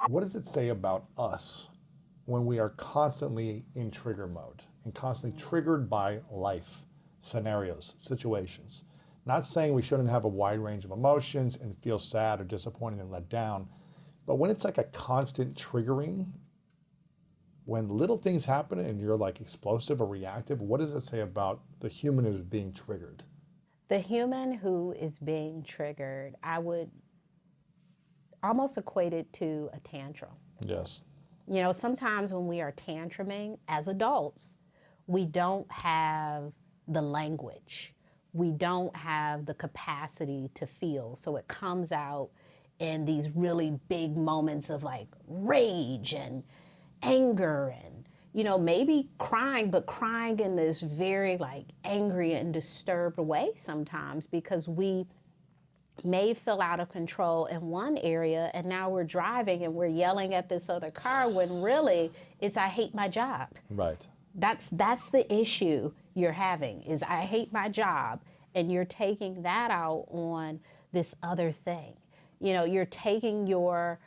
What does it say about us when we are constantly in trigger mode and constantly triggered by life scenarios, situations? Not saying we shouldn't have a wide range of emotions and feel sad or disappointed and let down, but when it's like a constant triggering, when little things happen and you're like explosive or reactive, what does it say about the human who's being triggered? The human who is being triggered, I would almost equate it to a tantrum. Yes. You know, sometimes when we are tantruming as adults, we don't have the language. We don't have the capacity to feel. So it comes out in these really big moments of like rage and anger and, you know, maybe crying, but crying in this very like angry and disturbed way sometimes because we may feel out of control in one area and now we're driving and we're yelling at this other car when really it's I hate my job. Right. That's the issue you're having is I hate my job, and you're taking that out on this other thing. You know, you're taking your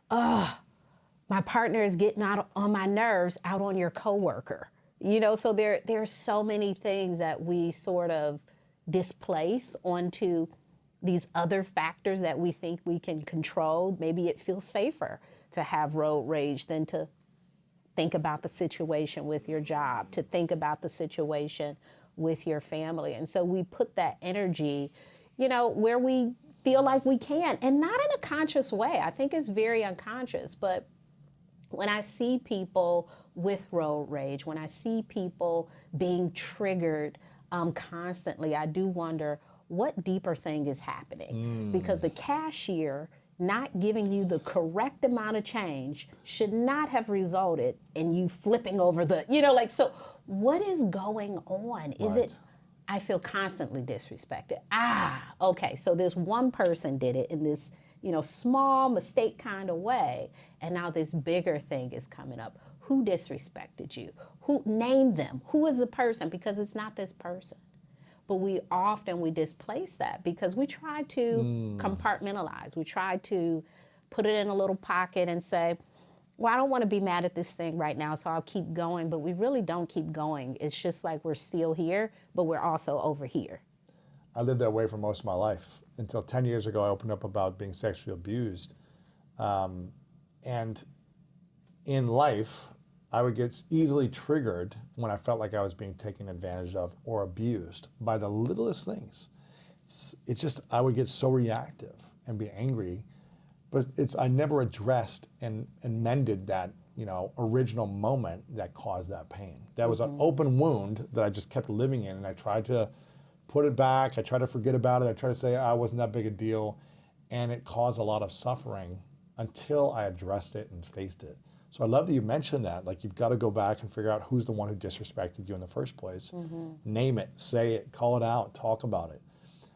my partner is getting out on my nerves out on your coworker. You know, so there's so many things that we sort of displace onto these other factors that we think we can control. Maybe it feels safer to have road rage than to think about the situation with your job, to think about the situation with your family. And so we put that energy, you know, where we feel like we can, and not in a conscious way. I think it's very unconscious, but when I see people with road rage, when I see people being triggered constantly, I do wonder what deeper thing is happening. Because the cashier not giving you the correct amount of change should not have resulted in you flipping over the, you know, like, so what is going on? Is Right. it, I feel constantly disrespected. Okay, so this one person did it in this, you know, small mistake kind of way, and now this bigger thing is coming up. Who disrespected you? Who named them? Who is the person? Because it's not this person. But we displace that because we try to compartmentalize. We try to put it in a little pocket and say, well, I don't want to be mad at this thing right now, so I'll keep going. But we really don't keep going. It's just like we're still here, but we're also over here. I lived that way for most of my life until 10 years ago. I opened up about being sexually abused. And in life, I would get easily triggered when I felt like I was being taken advantage of or abused by the littlest things. It's just, I would get so reactive and be angry, but I never addressed and mended that, you know, original moment that caused that pain. That was an open wound that I just kept living in, and I tried to put it back. I tried to forget about it. I tried to say I wasn't that big a deal, and it caused a lot of suffering until I addressed it and faced it. So I love that you mentioned that. Like, you've got to go back and figure out who's the one who disrespected you in the first place. Name it, say it, call it out, talk about it.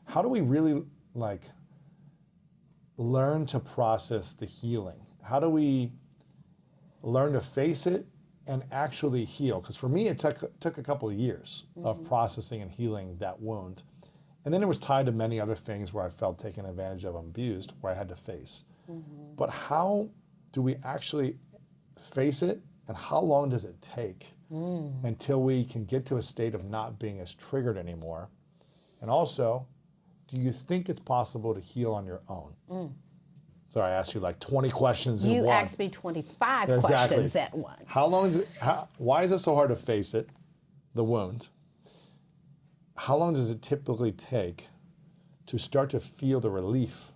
How do we really like learn to process the healing? How do we learn to face it and actually heal? Because for me, it took a couple of years of processing and healing that wound. And then it was tied to many other things where I felt taken advantage of and abused, where I had to face. But how do we actually face it, and how long does it take until we can get to a state of not being as triggered anymore? And also, do you think it's possible to heal on your own? Sorry, I asked you like 20 questions in one. You asked me 25 questions at once. How long is it? Why is it so hard to face it, the wound? How long does it typically take to start to feel the relief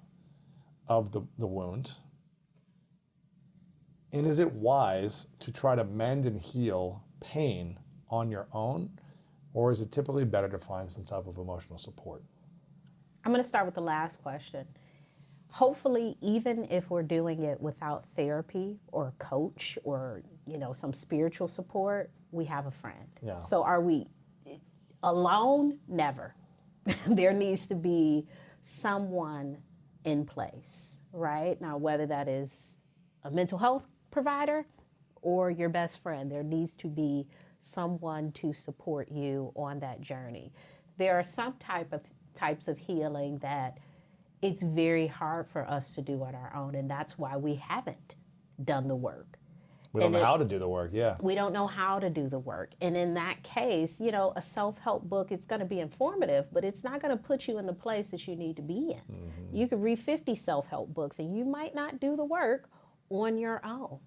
of the wound? And is it wise to try to mend and heal pain on your own, or is it typically better to find some type of emotional support? I'm going to start with the last question. Hopefully, even if we're doing it without therapy or a coach or, you know, some spiritual support, we have a friend. Yeah. So are we alone? Never. There needs to be someone in place, right? Now, whether that is a mental health provider or your best friend, there needs to be someone to support you on that journey. There are some types of healing that it's very hard for us to do on our own, and that's why we haven't done the work. We don't And know how to do the work. Yeah. we don't know how to do the work. And in that case, you know, a self-help book, it's going to be informative, but it's not going to put you in the place that you need to be in. You could read 50 self-help books and you might not do the work on your own.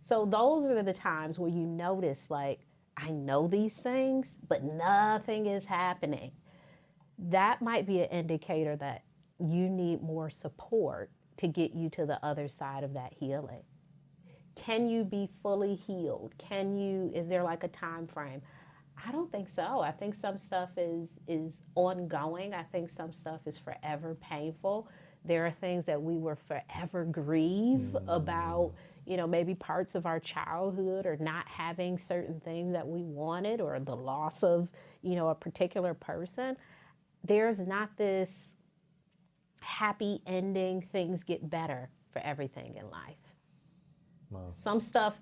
So those are the times where you notice, like, I know these things, but nothing is happening. That might be an indicator that you need more support to get you to the other side of that healing. Can you be fully healed? Is there like a time frame? I don't think so. I think some stuff is ongoing. I think some stuff is forever painful. There are things that we will forever grieve about, you know, maybe parts of our childhood or not having certain things that we wanted or the loss of, you know, a particular person. There's not this happy ending, things get better for everything in life. Wow. Some stuff,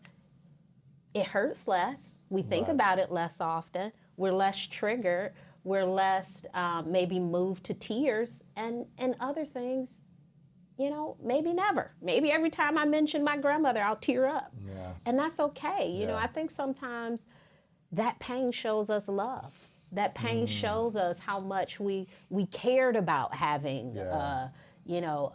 it hurts less. We think about it less often. We're less triggered. We're less maybe moved to tears. And other things, you know, maybe never. Maybe every time I mention my grandmother, I'll tear up. Yeah. And that's okay. You know, I think sometimes that pain shows us love. That pain shows us how much we cared about having, you know,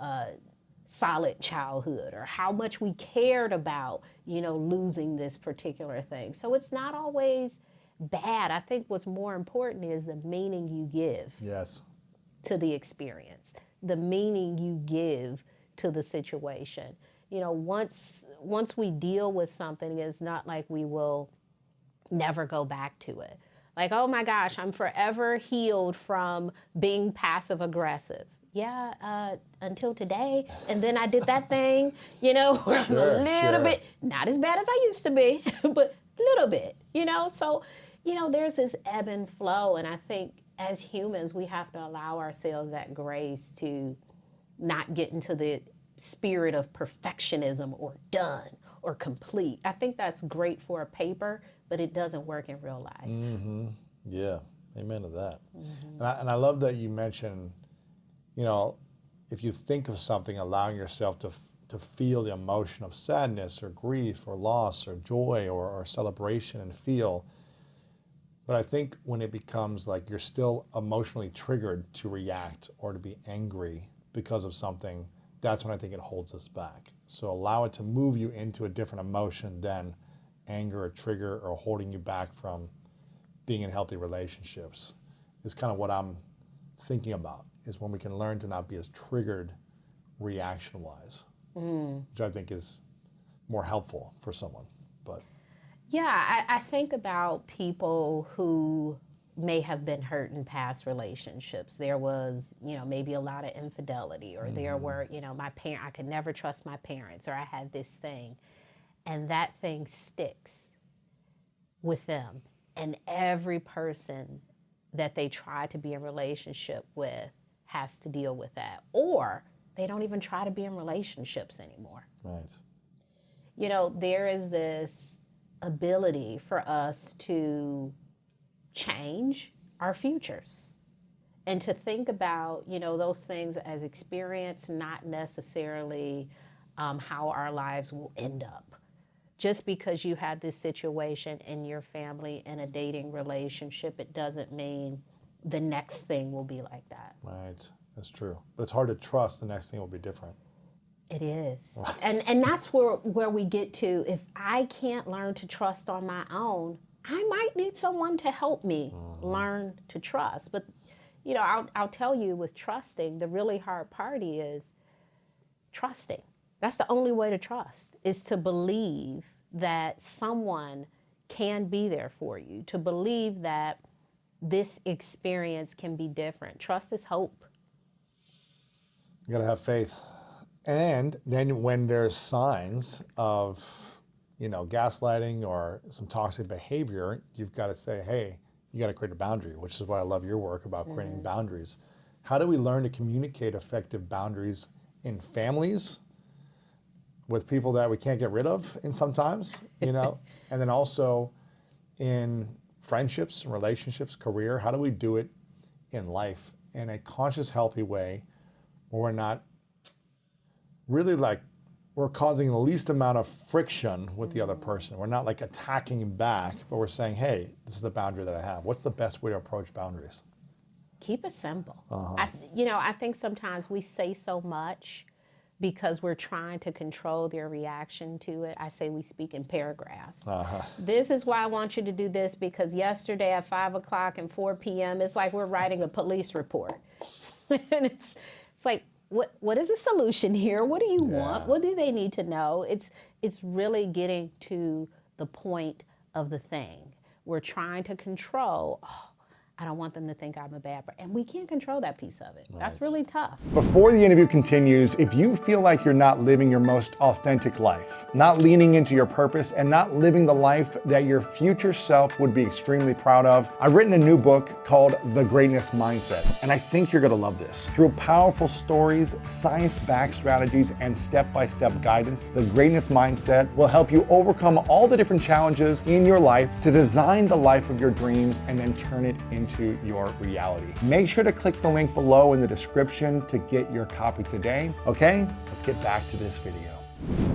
solid childhood, or how much we cared about, you know, losing this particular thing. So it's not always bad. I think what's more important is the meaning you give to the experience, the meaning you give to the situation. You know, once we deal with something, it's not like we will never go back to it. Like, oh my gosh, I'm forever healed from being passive aggressive. Yeah, until today. And then I did that thing, you know, where I was a little bit, not as bad as I used to be, but a little bit, you know. So, you know, there's this ebb and flow. And I think as humans, we have to allow ourselves that grace to not get into the spirit of perfectionism or done or complete. I think that's great for a paper, but it doesn't work in real life. Mm-hmm. Yeah, amen to that. And I love that you mentioned, you know, if you think of something, allowing yourself to feel the emotion of sadness or grief or loss or joy or celebration and feel. But I think when it becomes like you're still emotionally triggered to react or to be angry because of something, that's when I think it holds us back. So allow it to move you into a different emotion than anger or trigger or holding you back from being in healthy relationships is kind of what I'm thinking about, is when we can learn to not be as triggered reaction-wise, which I think is more helpful for someone. But yeah, I think about people who may have been hurt in past relationships. There was, you know, maybe a lot of infidelity, or there were, you know, I could never trust my parents, or I had this thing, and that thing sticks with them. And every person that they try to be in relationship with has to deal with that, or they don't even try to be in relationships anymore. Right. You know, there is this ability for us to change our futures and to think about, you know, those things as experience, not necessarily how our lives will end up. Just because you had this situation in your family in a dating relationship, it doesn't mean the next thing will be like that. Right, that's true. But it's hard to trust the next thing will be different. It is. And that's where we get to, if I can't learn to trust on my own, I might need someone to help me learn to trust. But, you know, I'll tell you, with trusting, the really hard part is trusting. That's the only way to trust, is to believe that someone can be there for you, to believe that this experience can be different. Trust is hope. You gotta have faith. And then when there's signs of, you know, gaslighting or some toxic behavior, you've got to say, hey, you got to create a boundary, which is why I love your work about creating boundaries. How do we learn to communicate effective boundaries in families with people that we can't get rid of in sometimes, you know, and then also in friendships, relationships, career? How do we do it in life in a conscious, healthy way where we're not really like we're causing the least amount of friction with the other person. We're not like attacking back, but we're saying, hey, this is the boundary that I have. What's the best way to approach boundaries? Keep it simple. I think sometimes we say so much because we're trying to control their reaction to it. I say we speak in paragraphs. This is why I want you to do this, because yesterday at 5 o'clock and 4 p.m., it's like we're writing a police report. And it's like, what is the solution here? What do you want? What do they need to know? It's really getting to the point of the thing. We're trying to control, I don't want them to think I'm a bad person. And we can't control that piece of it. Right. That's really tough. Before the interview continues, if you feel like you're not living your most authentic life, not leaning into your purpose, and not living the life that your future self would be extremely proud of, I've written a new book called The Greatness Mindset, and I think you're gonna love this. Through powerful stories, science-backed strategies, and step-by-step guidance, The Greatness Mindset will help you overcome all the different challenges in your life to design the life of your dreams and then turn it into your reality. Make sure to click the link below in the description to get your copy today. Okay, let's get back to this video.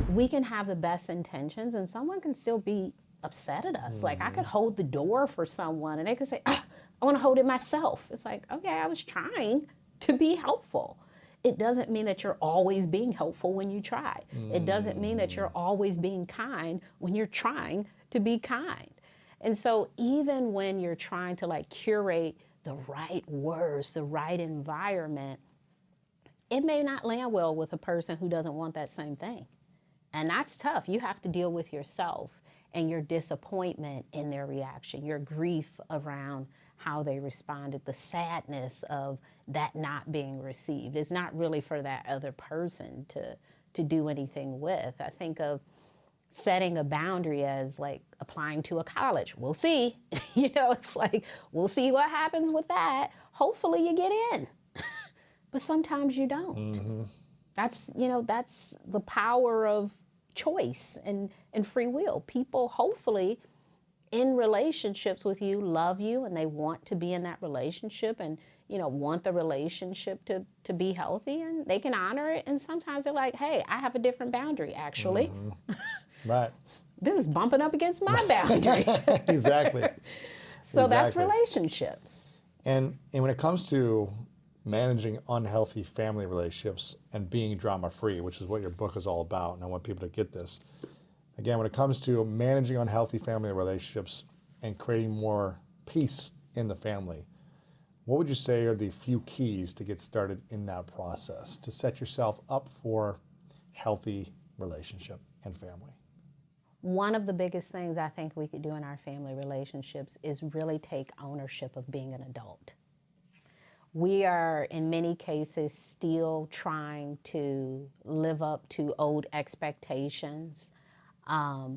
We can have the best intentions and someone can still be upset at us. Like I could hold the door for someone and they could say, I want to hold it myself. It's like, okay, I was trying to be helpful. It doesn't mean that you're always being helpful when you try. It doesn't mean that you're always being kind when you're trying to be kind. And so even when you're trying to like curate the right words, the right environment, it may not land well with a person who doesn't want that same thing. And that's tough. You have to deal with yourself and your disappointment in their reaction, your grief around how they responded, the sadness of that not being received. It's not really for that other person to do anything with. I think of setting a boundary as like applying to a college. We'll see. It's like, we'll see what happens with that. Hopefully you get in. But sometimes you don't. That's the power of choice and free will. People hopefully in relationships with you love you and they want to be in that relationship and want the relationship to be healthy, and they can honor it. And sometimes they're like, hey, I have a different boundary actually. Right. This is bumping up against my boundary. Exactly. So that's relationships. And when it comes to managing unhealthy family relationships and being drama-free, which is what your book is all about, and I want people to get this. Again, when it comes to managing unhealthy family relationships and creating more peace in the family, what would you say are the few keys to get started in that process, to set yourself up for healthy relationship and family? One of the biggest things I think we could do in our family relationships is really take ownership of being an adult. We are, in many cases, still trying to live up to old expectations,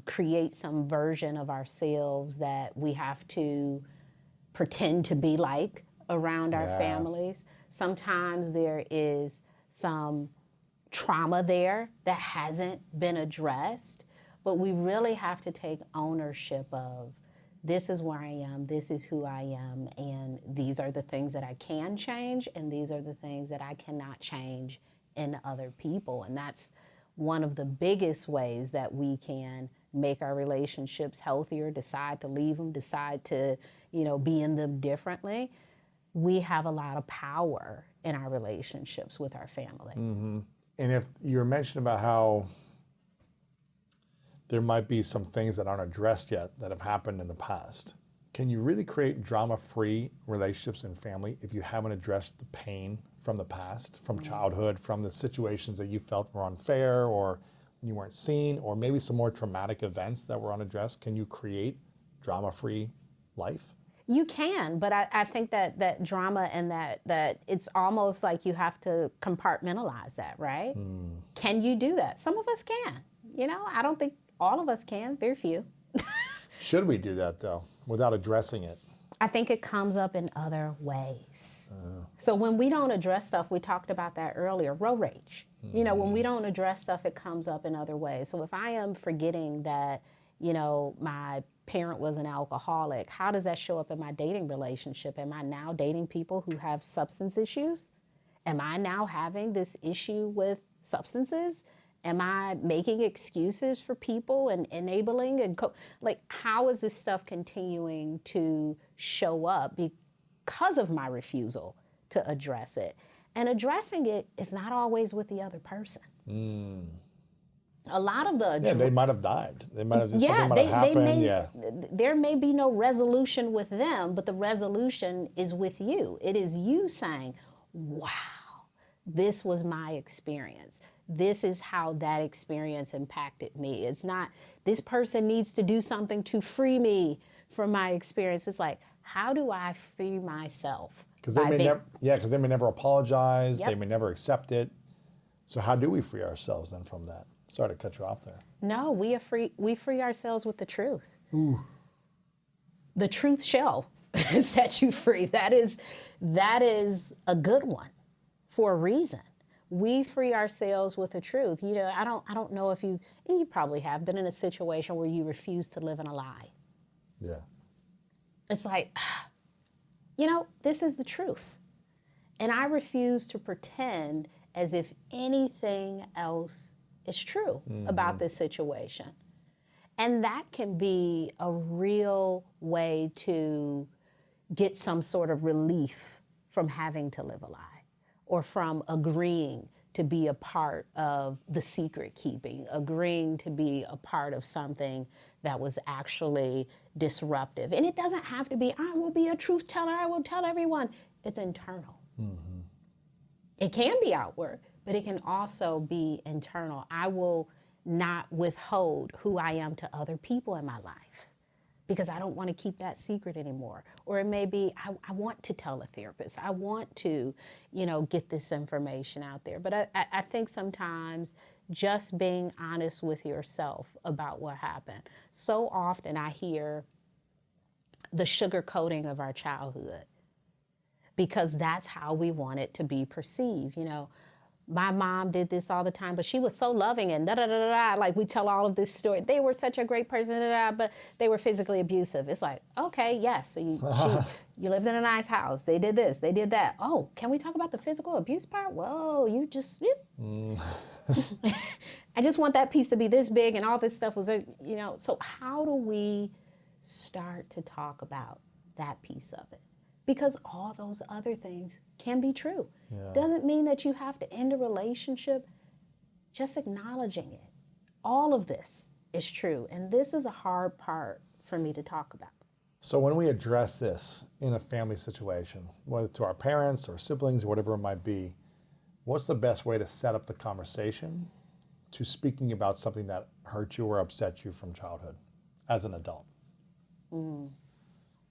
create some version of ourselves that we have to pretend to be like around our families. Sometimes there is some trauma there that hasn't been addressed, but we really have to take ownership of, this is where I am, this is who I am, and these are the things that I can change, and these are the things that I cannot change in other people. And that's one of the biggest ways that we can make our relationships healthier, decide to leave them, decide to, be in them differently. We have a lot of power in our relationships with our family. And if you were mentioning about how there might be some things that aren't addressed yet that have happened in the past, can you really create drama-free relationships in family if you haven't addressed the pain from the past, from childhood, from the situations that you felt were unfair or you weren't seen, or maybe some more traumatic events that were unaddressed? Can you create drama-free life? You can, but I think that drama and that it's almost like you have to compartmentalize that, right? Can you do that? Some of us can. I don't think all of us can, very few. Should we do that though, without addressing it? I think it comes up in other ways. So when we don't address stuff, we talked about that earlier, road rage. When we don't address stuff, it comes up in other ways. So if I am forgetting that, my parent was an alcoholic, how does that show up in my dating relationship? Am I now dating people who have substance issues? Am I now having this issue with substances? Am I making excuses for people and enabling and like how is this stuff continuing to show up because of my refusal to address it? And addressing it is not always with the other person. A lot of the they might have died. They might have something might have they happened. may, there may be no resolution with them, but the resolution is with you. It is you saying, "Wow, this was my experience. This is how that experience impacted me." It's not this person needs to do something to free me from my experience. It's like, how do I free myself? Because they may never apologize. Yep. They may never accept it. So how do we free ourselves then from that? Sorry to cut you off there. No, we free ourselves with the truth. Ooh. The truth shall set you free. That is a good one for a reason. We free ourselves with the truth. You know, I don't know if you probably have been in a situation where you refuse to live in a lie. Yeah. It's like, you know, this is the truth. And I refuse to pretend as if anything else is true about this situation. And that can be a real way to get some sort of relief from having to live a lie or from agreeing to be a part of the secret keeping, agreeing to be a part of something that was actually disruptive. And it doesn't have to be, I will be a truth teller, I will tell everyone. It's internal. It can be outward, but it can also be internal. I will not withhold who I am to other people in my life because I don't want to keep that secret anymore. Or it may be, I want to tell a therapist. I want to, you know, get this information out there. But I think sometimes just being honest with yourself about what happened. So often I hear the sugarcoating of our childhood because that's how we want it to be perceived. You know, my mom did this all the time, but she was so loving and da-da-da-da-da. Like we tell all of this story. They were such a great person, da-da-da, but they were physically abusive. It's like, okay, yes. So you lived in a nice house. They did this, they did that. Oh, can we talk about the physical abuse part? Whoa, you just, I just want that piece to be this big and all this stuff was, you know. So how do we start to talk about that piece of it? Because all those other things can be true. Yeah. Doesn't mean that you have to end a relationship, just acknowledging it. All of this is true. And this is a hard part for me to talk about. So when we address this in a family situation, whether to our parents or siblings or whatever it might be, what's the best way to set up the conversation to speaking about something that hurt you or upset you from childhood as an adult?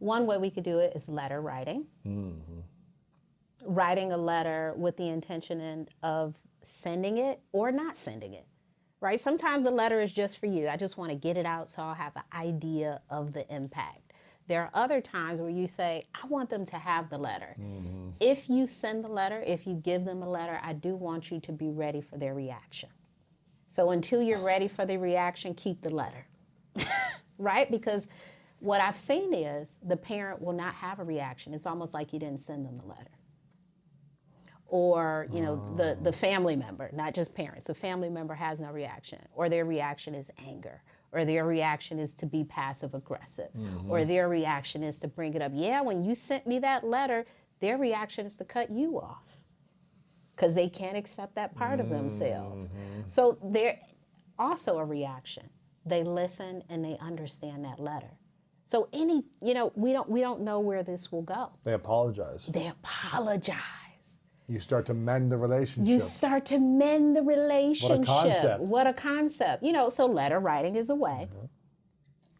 One way we could do it is letter writing. Writing a letter with the intention of sending it or not sending it, right? Sometimes the letter is just for you. I just want to get it out so I'll have an idea of the impact. There are other times where you say, I want them to have the letter. If you send the letter, if you give them a letter, I do want you to be ready for their reaction. So until you're ready for the reaction, keep the letter, right? Because what I've seen is the parent will not have a reaction. It's almost like you didn't send them the letter. Or, you know, the family member, not just parents, the family member has no reaction, or their reaction is anger, or their reaction is to be passive aggressive, or their reaction is to bring it up. Yeah, when you sent me that letter, their reaction is to cut you off because they can't accept that part of themselves. So they're also a reaction. They listen and they understand that letter. So you know, we don't know where this will go. They apologize. They apologize. You start to mend the relationship. You start to mend the relationship. What a concept. What a concept. You know, so letter writing is a way.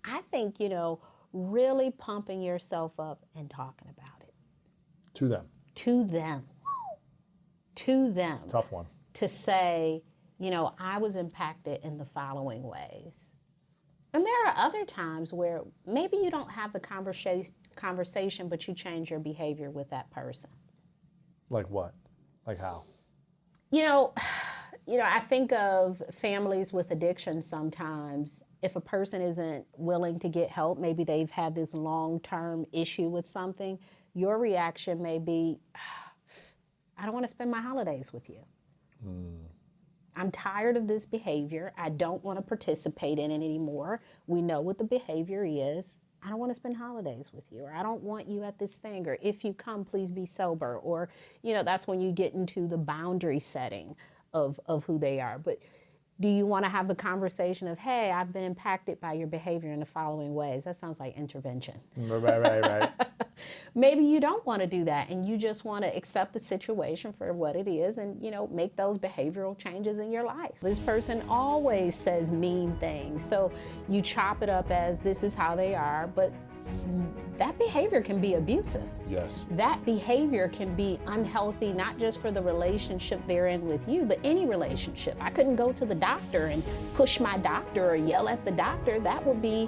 I think, you know, really pumping yourself up and talking about it. To them. To them. To them. It's a tough one. To say, you know, I was impacted in the following ways. And there are other times where maybe you don't have the conversation, but you change your behavior with that person. Like what? Like how? You know, I think of families with addiction sometimes. If a person isn't willing to get help, maybe they've had this long-term issue with something, your reaction may be, I don't want to spend my holidays with you. I'm tired of this behavior. I don't want to participate in it anymore. We know what the behavior is. I don't want to spend holidays with you, or I don't want you at this thing, or if you come, please be sober. Or, that's when you get into the boundary setting of who they are. But do you want to have the conversation of, hey, I've been impacted by your behavior in the following ways? That sounds like intervention. Right. Maybe you don't want to do that, and you just want to accept the situation for what it is and, make those behavioral changes in your life. This person always says mean things, so you chop it up as this is how they are, but that behavior can be abusive. Yes. That behavior can be unhealthy, not just for the relationship they're in with you, but any relationship. I couldn't go to the doctor and push my doctor or yell at the doctor. That would be